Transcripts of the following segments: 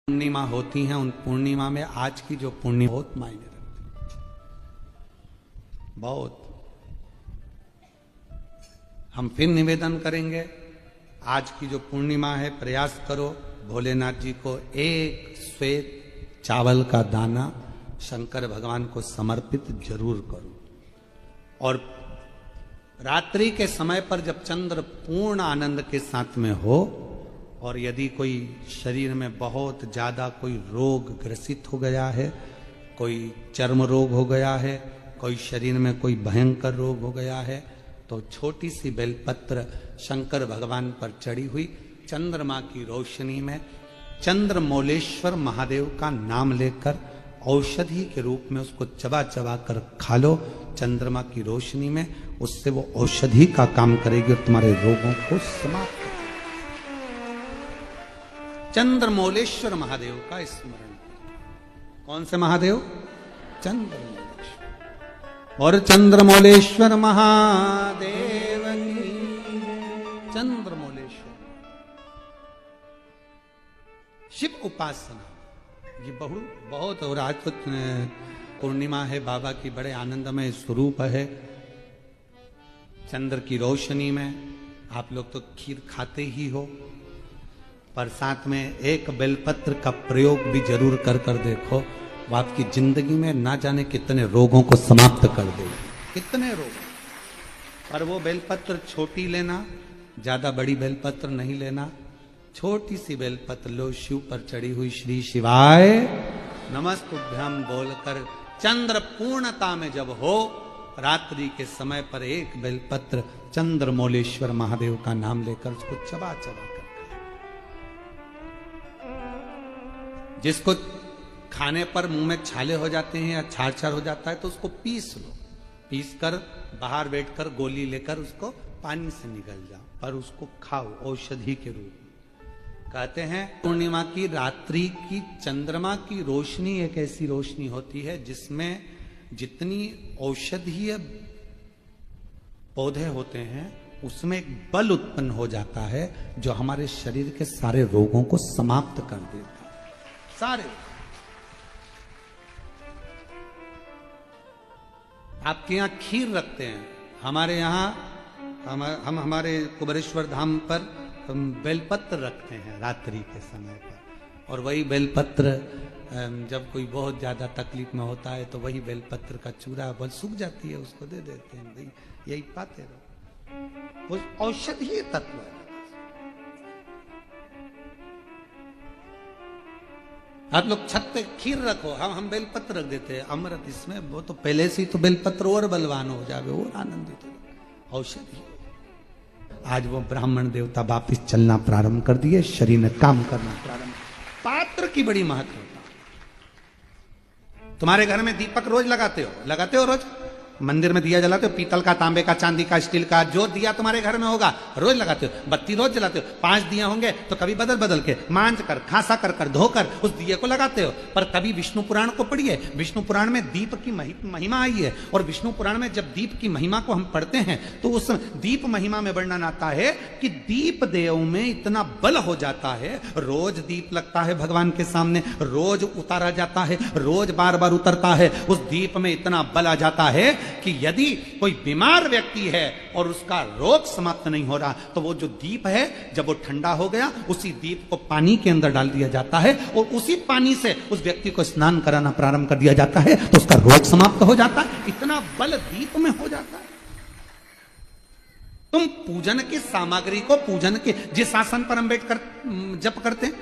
पूर्णिमा होती हैं, उन पूर्णिमा में आज की जो पूर्णिमा बहुत मायने रखती है, बहुत। हम फिर निवेदन करेंगे, आज की जो पूर्णिमा है प्रयास करो भोलेनाथ जी को एक श्वेत चावल का दाना शंकर भगवान को समर्पित जरूर करो। और रात्रि के समय पर जब चंद्र पूर्ण आनंद के साथ में हो और यदि कोई शरीर में बहुत ज्यादा कोई रोग ग्रसित हो गया है, कोई चर्म रोग हो गया है, कोई शरीर में कोई भयंकर रोग हो गया है, तो छोटी सी बेलपत्र शंकर भगवान पर चढ़ी हुई चंद्रमा की रोशनी में चंद्रमौलेश्वर महादेव का नाम लेकर औषधि के रूप में उसको चबा चबा कर खा लो चंद्रमा की रोशनी में। उससे वो औषधि का काम करेगी और तुम्हारे रोगों को समाप्त करेगी। चंद्रमौलेश्वर महादेव का स्मरण। कौन से महादेव? चंद्रमौलेश्वर। और चंद्रमौलेश्वर महादेव की चंद्रमौलेश्वर शिव उपासना ये बहुत। और आज तो पूर्णिमा है, बाबा की बड़े आनंदमय स्वरूप है। चंद्र की रोशनी में आप लोग तो खीर खाते ही हो, पर साथ में एक बेलपत्र का प्रयोग भी जरूर कर कर देखो, वो आपकी जिंदगी में ना जाने कितने रोगों को समाप्त कर देगी, कितने रोग। पर वो बेलपत्र छोटी लेना, ज्यादा बड़ी बेलपत्र नहीं लेना। छोटी सी बेलपत्र लो, शिव पर चढ़ी हुई श्री शिवाय नमस्तुभ्यम बोलकर चंद्र पूर्णता में जब हो, रात्रि के समय पर एक बेलपत्र चंद्रमौलेश्वर महादेव का नाम लेकर उसको चबा चबा कर, जिसको खाने पर मुंह में छाले हो जाते हैं या छार छार हो जाता है तो उसको पीस लो, पीस कर बाहर बैठकर गोली लेकर उसको पानी से निगल जाओ, पर उसको खाओ औषधि के रूप में। कहते हैं पूर्णिमा की रात्रि की चंद्रमा की रोशनी एक ऐसी रोशनी होती है जिसमें जितनी औषधीय पौधे होते हैं उसमें एक बल उत्पन्न हो जाता है जो हमारे शरीर के सारे रोगों को समाप्त कर देता है, सारे। आपके यहां खीर रखते हैं, हमारे यहां हम हमारे कुबेरेश्वर धाम पर हम बेलपत्र रखते हैं रात्रि के समय पर। और वही बेलपत्र जब कोई बहुत ज्यादा तकलीफ में होता है तो वही बेलपत्र का चूरा बल सूख जाती है, उसको दे देते हैं, भाई यही पाते रहो। वो औषधीय तत्व है। आप लोग छत पे खीर रखो, हम बेलपत्र रख देते हैं, अमृत इसमें, वो तो पहले से ही तो बेलपत्र और बलवान हो जावे और आनंदित हो। औषधि। आज वो ब्राह्मण देवता वापिस चलना प्रारंभ कर दिए, शरीर में काम करना प्रारंभ। पात्र की बड़ी महत्वता। तुम्हारे घर में दीपक रोज लगाते हो रोज? मंदिर में दिया जलाते हो, पीतल का, तांबे का, चांदी का, स्टील का, जो दिया तुम्हारे घर में होगा रोज लगाते हो। बत्ती रोज जलाते हो, 5 दिया होंगे तो कभी बदल बदल के मांझ कर, खासा कर धोकर उस दिए को लगाते हो। पर कभी विष्णु पुराण को पढ़िए, विष्णु पुराण में दीप की महिमा आई है। और विष्णु पुराण में जब दीप की महिमा को हम पढ़ते हैं तो उस दीप महिमा में वर्णन आता है कि दीप देव में इतना बल हो जाता है, रोज दीप लगता है भगवान के सामने, रोज उतारा जाता है, रोज बार बार उतरता है, उस दीप में इतना बल आ जाता है कि यदि कोई बीमार व्यक्ति है और उसका रोग समाप्त नहीं हो रहा तो वो जो दीप है जब वो ठंडा हो गया, उसी दीप को पानी के अंदर डाल दिया जाता है और उसी पानी से उस व्यक्ति को स्नान कराना प्रारंभ कर दिया जाता है तो उसका रोग समाप्त हो जाता है। इतना बल दीप में हो जाता है। तुम पूजन की सामग्री को, पूजन के जिस आसन पर हम बैठकर जप करते हैं,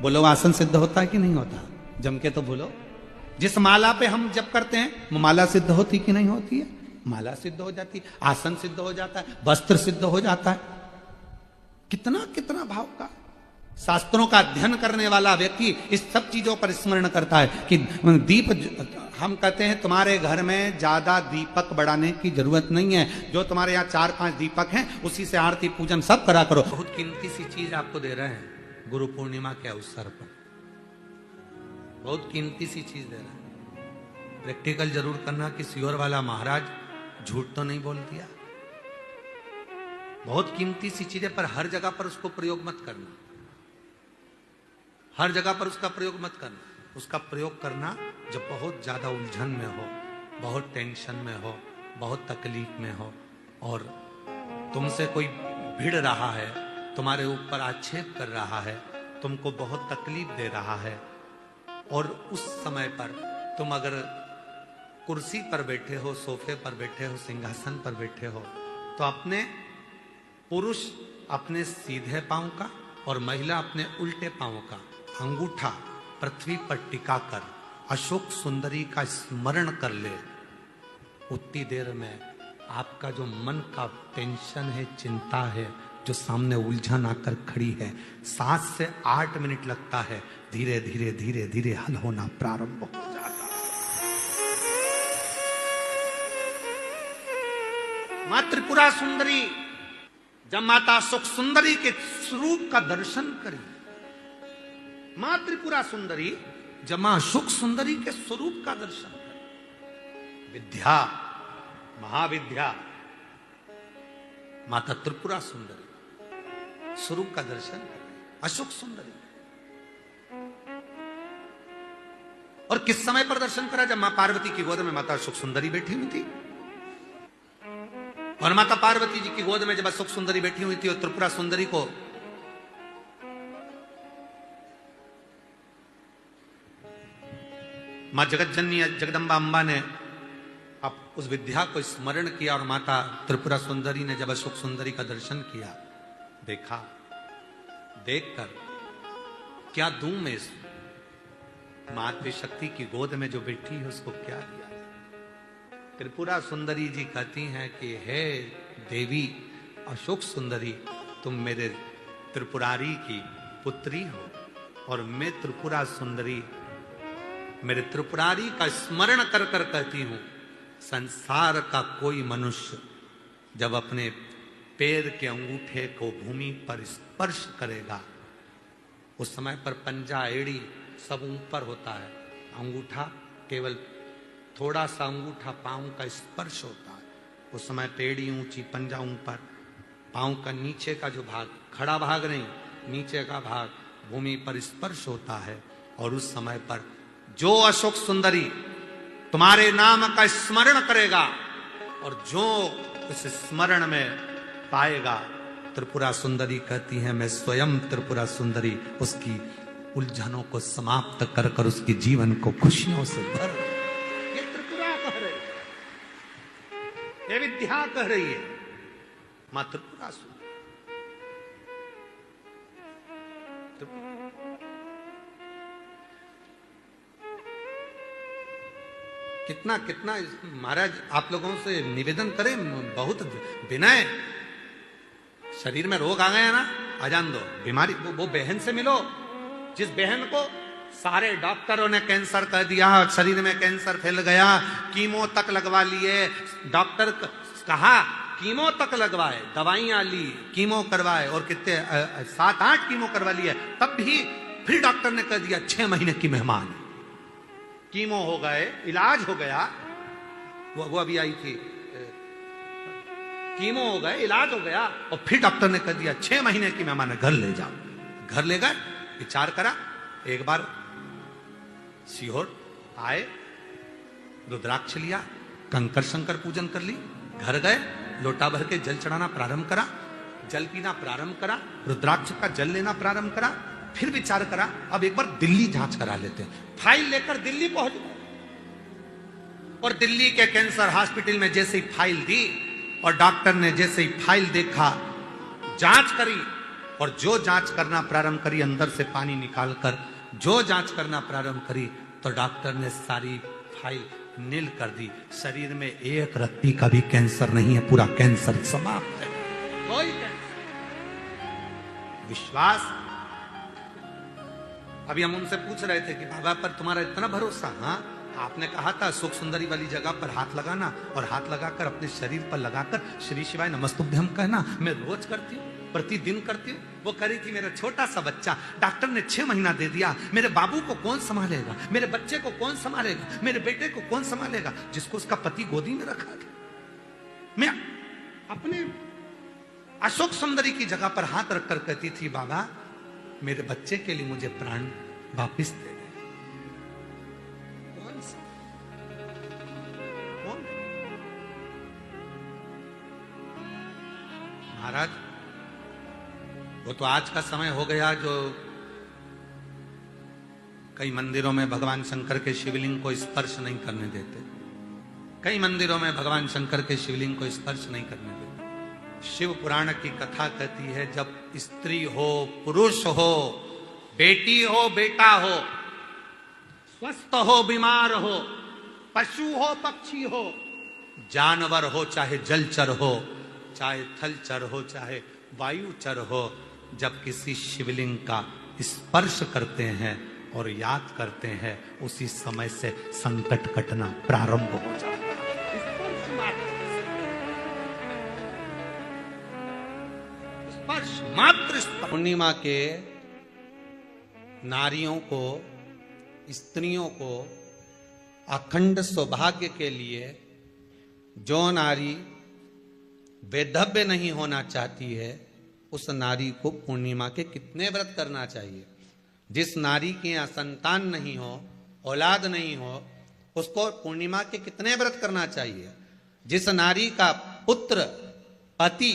बोलो आसन सिद्ध होता है कि नहीं होता? जम के तो बोलो। जिस माला पे हम जप करते हैं वो माला सिद्ध होती कि नहीं होती है? माला सिद्ध हो जाती, आसन सिद्ध हो जाता है, वस्त्र सिद्ध हो जाता है। कितना कितना भाव का। शास्त्रों का अध्ययन करने वाला व्यक्ति इस सब चीजों पर स्मरण करता है कि दीप, हम कहते हैं तुम्हारे घर में ज्यादा दीपक बढ़ाने की जरूरत नहीं है, जो तुम्हारे यहाँ 4-5 दीपक हैं उसी से आरती पूजन सब करा करो। बहुत कीमती सी चीज आपको दे रहे हैं गुरु पूर्णिमा के अवसर पर, बहुत कीमती सी चीज दे रहा है। प्रैक्टिकल जरूर करना कि सियोर वाला महाराज झूठ तो नहीं बोल दिया। बहुत कीमती सी चीज है, पर हर जगह पर उसको प्रयोग मत करना। हर जगह पर उसका प्रयोग मत करना। उसका प्रयोग करना जब बहुत ज्यादा उलझन में हो, बहुत टेंशन में हो, बहुत तकलीफ में हो और तुमसे कोई भिड़ रहा है, तुम्हारे ऊपर आक्षेप कर रहा है, तुमको बहुत तकलीफ दे रहा है और उस समय पर तुम अगर कुर्सी पर बैठे हो, सोफे पर बैठे हो, सिंहासन पर बैठे हो, तो अपने पुरुष अपने सीधे पांव का और महिला अपने उल्टे पांव का अंगूठा पृथ्वी पर टिकाकर अशोक सुंदरी का स्मरण कर ले। उतनी देर में आपका जो मन का टेंशन है, चिंता है, जो सामने उलझन आकर खड़ी है, 7 से 8 मिनट लगता है, धीरे धीरे धीरे धीरे हल होना प्रारंभ हो जाता है। मां त्रिपुरा सुंदरी जब माता सुख सुंदरी के स्वरूप का दर्शन करी, मां त्रिपुरा सुंदरी जब मां सुख सुंदरी के स्वरूप का दर्शन करी, विद्या महाविद्या माता त्रिपुरा सुंदरी स्वरूप का दर्शन करी, अशोक सुंदरी। और किस समय पर दर्शन करा? जब मां पार्वती की गोद में माता अशोक सुंदरी बैठी हुई थी। और माता पार्वती जी की गोद में जब अशोक सुंदरी बैठी हुई थी और त्रिपुरा सुंदरी को मां जगतजननी जगदम्बा अम्बा ने अब उस विद्या को स्मरण किया और माता त्रिपुरा सुंदरी ने जब अशोक सुंदरी का दर्शन किया, देखा, देखकर क्या दूं मैं इस मातृ शक्ति की गोद में जो बैठी है उसको क्या दिया? त्रिपुरा सुंदरी जी कहती हैं कि हे देवी अशोक सुंदरी, तुम मेरे त्रिपुरारी की पुत्री हो और मैं त्रिपुरा सुंदरी मेरे त्रिपुरारी का स्मरण कर कर कहती हूं, संसार का कोई मनुष्य जब अपने पैर के अंगूठे को भूमि पर स्पर्श करेगा, उस समय पर पंजा एड़ी सब ऊपर होता है, अंगूठा केवल थोड़ा सा अंगूठा पांव का स्पर्श होता है। उस समय पेड़ी ऊंची, पंजा ऊपर, पांव का नीचे का जो भाग, खड़ा भाग नहीं, नीचे का भाग भूमि पर स्पर्श होता है। और उस समय पर जो अशोक सुंदरी तुम्हारे नाम का स्मरण करेगा और जो इस स्मरण में पाएगा, त्रिपुरा सुंदरी कहती है मैं स्वयं त्रिपुरा सुंदरी उसकी उलझनों को समाप्त कर कर उसके जीवन को खुशियों से भर। ये त्रिपुरा कह रही है, ये विद्या कह रही है, मां त्रिपुरा सुंदरी। कितना कितना महाराज आप लोगों से निवेदन करें, बहुत विनय। शरीर में रोग आ गया ना, आ जान दो, बीमारी वो बहन से मिलो जिस बहन को सारे डॉक्टरों ने कैंसर कह दिया, शरीर में कैंसर फैल गया, कीमो तक लगवा लिए, डॉक्टर कहा कीमो तक लगवाए, दवाइयां ली, कीमो करवाए और कितने 7-8 कीमो करवा लिए, तब भी फिर डॉक्टर ने कह दिया 6 महीने की मेहमान। कीमो हो गए, इलाज हो गया, वो अभी आई थी, कीमो हो गए, इलाज हो गया और फिर डॉक्टर ने कह दिया 6 महीने की मेहमान है, घर ले जाओ। घर ले गए, विचार करा, एक बार सीहोर आए, रुद्राक्ष लिया, कंकर शंकर पूजन कर ली, घर गए, लोटा भर के जल चढ़ाना प्रारंभ करा, जल पीना प्रारंभ करा, रुद्राक्ष का जल लेना प्रारंभ करा, फिर विचार करा अब एक बार दिल्ली जांच करा लेते हैं। फाइल लेकर दिल्ली पहुंच गए और दिल्ली के कैंसर हॉस्पिटल में जैसे ही फाइल दी और डॉक्टर ने जैसे ही फाइल देखा, जांच करी और जो जांच करना प्रारंभ करी, अंदर से पानी निकालकर जो जांच करना प्रारंभ करी, तो डॉक्टर ने सारी फाइल नील कर दी। शरीर में एक रत्ती का भी कैंसर नहीं है, पूरा कैंसर समाप्त है, कोई कैंसर। विश्वास। अभी हम उनसे पूछ रहे थे कि बाबा पर तुम्हारा इतना भरोसा? हाँ, आपने कहा था सुख सुंदरी वाली जगह पर हाथ लगाना और हाथ लगाकर अपने शरीर पर लगाकर श्री शिवाय नमस्तुभ्यम कहना। मैं रोज करती हूँ, प्रतिदिन करती हूँ। वो करी थी मेरा छोटा सा बच्चा, डॉक्टर ने 6 महीना दे दिया, मेरे बाबू को कौन संभालेगा, मेरे बच्चे को कौन संभालेगा, मेरे बेटे को कौन संभालेगा, जिसको उसका पति गोदी में रखा था। मैं अपने अशोक सुंदरी की जगह पर हाथ रखकर कहती थी बाबा मेरे बच्चे के लिए मुझे प्राण वापिस दे दे। कौन सा? कौन? महाराज, वो तो आज का समय हो गया जो कई मंदिरों में भगवान शंकर के शिवलिंग को स्पर्श नहीं करने देते। कई मंदिरों में भगवान शंकर के शिवलिंग को स्पर्श नहीं करने देते। शिव पुराण की कथा कहती है, जब स्त्री हो, पुरुष हो, बेटी हो, बेटा हो, स्वस्थ हो, बीमार हो, पशु हो, पक्षी हो, जानवर हो, चाहे जलचर हो, चाहे थलचर हो, चाहे वायुचर हो, जब किसी शिवलिंग का स्पर्श करते हैं और याद करते हैं, उसी समय से संकट कटना प्रारंभ हो जाता है। स्पर्श मात्र पूर्णिमा के नारियों को, स्त्रियों को अखंड सौभाग्य के लिए, जो नारी वैधव्य नहीं होना चाहती है, उस नारी को पूर्णिमा के कितने व्रत करना चाहिए? जिस नारी के यहाँ संतान नहीं हो, औलाद नहीं हो, उसको पूर्णिमा के कितने व्रत करना चाहिए? जिस नारी का पुत्र, पति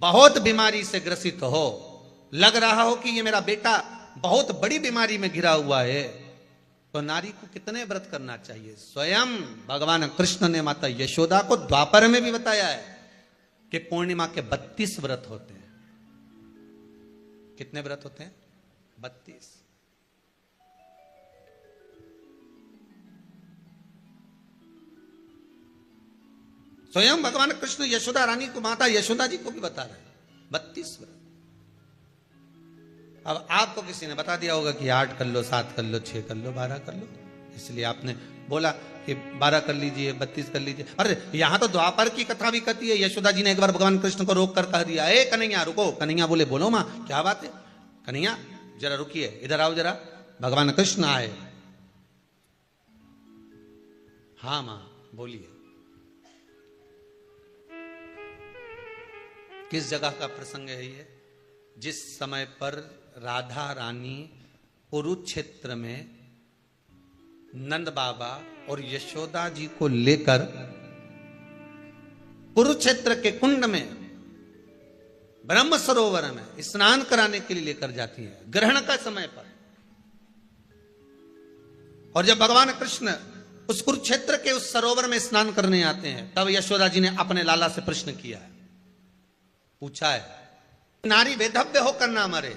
बहुत बीमारी से ग्रसित हो, लग रहा हो कि ये मेरा बेटा बहुत बड़ी बीमारी में घिरा हुआ है, तो नारी को कितने व्रत करना चाहिए? स्वयं भगवान कृष्ण ने माता यशोदा को द्वापर में भी बताया है कि पूर्णिमा के 32 व्रत होते हैं। कितने व्रत होते हैं? 32। स्वयं भगवान कृष्ण यशोदा रानी को, माता यशोदा जी को भी बता रहे हैं 32 व्रत। अब आपको किसी ने बता दिया होगा कि 8 कर लो, 7 कर लो, 6 कर लो, 12 कर लो, इसलिए आपने बोला कि 12 कर लीजिए, 32 कर लीजिए। अरे यहां तो द्वापर की कथा भी कहती है। यशोदा जी ने एक बार भगवान कृष्ण को रोक कर कह दिया, ए कन्हैया रुको। कन्हैया बोले, बोलो मां क्या बात है? कन्हैया जरा रुकिए, इधर आओ जरा। भगवान कृष्ण आए। हाँ मां बोलिए। किस जगह का प्रसंग है ये? जिस समय पर राधा रानी कुरुक्षेत्र में नंद बाबा और यशोदा जी को लेकर कुरुक्षेत्र के कुंड में, ब्रह्म सरोवर में स्नान कराने के लिए लेकर जाती है, ग्रहण का समय पर। और जब भगवान कृष्ण उस कुरुक्षेत्र के उस सरोवर में स्नान करने आते हैं, तब यशोदा जी ने अपने लाला से प्रश्न किया है, पूछा है, नारी वेधव्य होकर ना मरे,